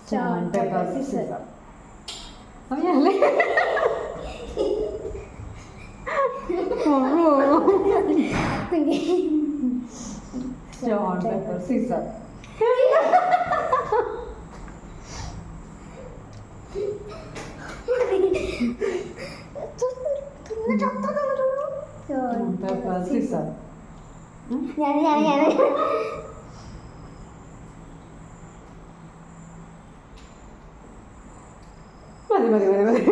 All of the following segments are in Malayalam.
Stone, paper, scissors. അങ്ങനല്ലേ? Stone, paper, scissors. Stone, paper, scissors. മതി.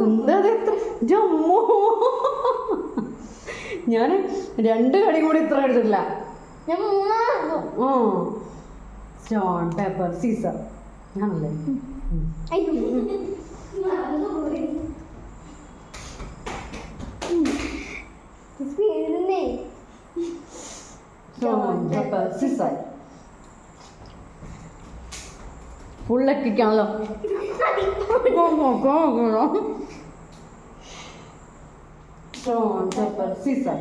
എന്താ ജമ്മോ, ഞാൻ 2 കടി കൂടി ഇത്ര എടുത്തിട്ടില്ല. സ്റ്റോൺ പേപ്പർ സീസർ ഞാനല്ലേ? സ്റ്റോൺ പേപ്പർ സീസർ ഫുള്ളൊക്കെയാണല്ലോ. Stone paper scissor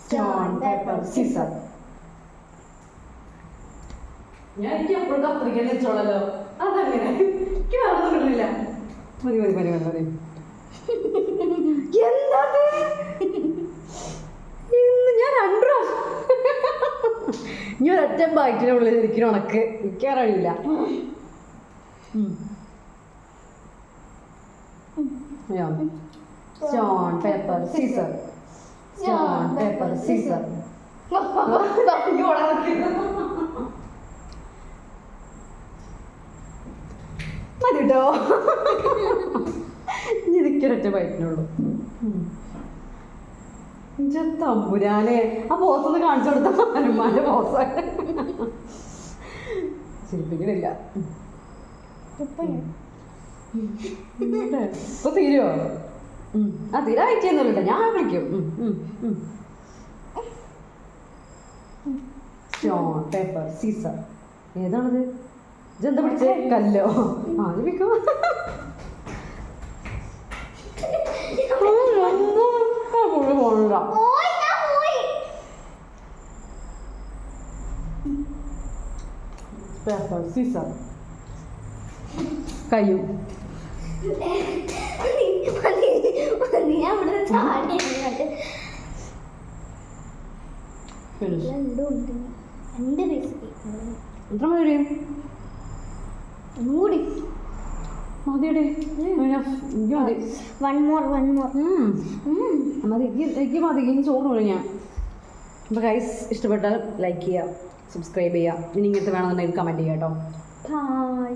stone paper scissor. ഞാൻ എനിക്ക് എപ്പോഴും കത്രിക്കാൻ വെച്ചോളല്ലോ. അതങ്ങനെ എനിക്ക് വേറെ കിട്ടുന്നില്ല. മതി. എന്താ ഇന്ന് ഞാൻ 2 പ്രാവശ്യം ഇനി ഒരൊറ്റ ബൈറ്റിനുള്ളിൽ ഇരിക്കുന്ന ഉണക്ക് എനിക്കറിയില്ല. Stone paper scissor. Stone paper scissor. മതിട്ടോ, ഇനി ഇതൊക്കെ ബൈറ്റിനുള്ളൂ. തമ്പുരാനെ, ആ ബോസൊന്ന് കാണിച്ചു കൊടുത്ത ഹനുമാന്റെ ബോസാണ്. ശില്പിക്കണില്ല. ഇപ്പൊ തീരുവോ? ആ തീരായിട്ടൊന്നുമില്ല, ഞാൻ വിളിക്കും. Stone paper scissor. ഏതാണത്? ഇതെന്താ പിടിച്ചേ? കല്ലോ? അത് പിടിക്കും. പോണില്ല. പേപ്പർ സീസർ കയ്യും. എത്ര മതി? മതിയടി. മതി. ഇനി ചോറ് കഴിഞ്ഞാൽ. അപ്പോൾ ഗൈസ് ഇഷ്ടപ്പെട്ടാൽ ലൈക്ക് ചെയ്യുക, സബ്സ്ക്രൈബ് ചെയ്യുക. ഇനി ഇങ്ങനത്തെ വേണമെന്നുണ്ടെങ്കിൽ കമൻറ്റ് ചെയ്യാം കേട്ടോ. ബൈ.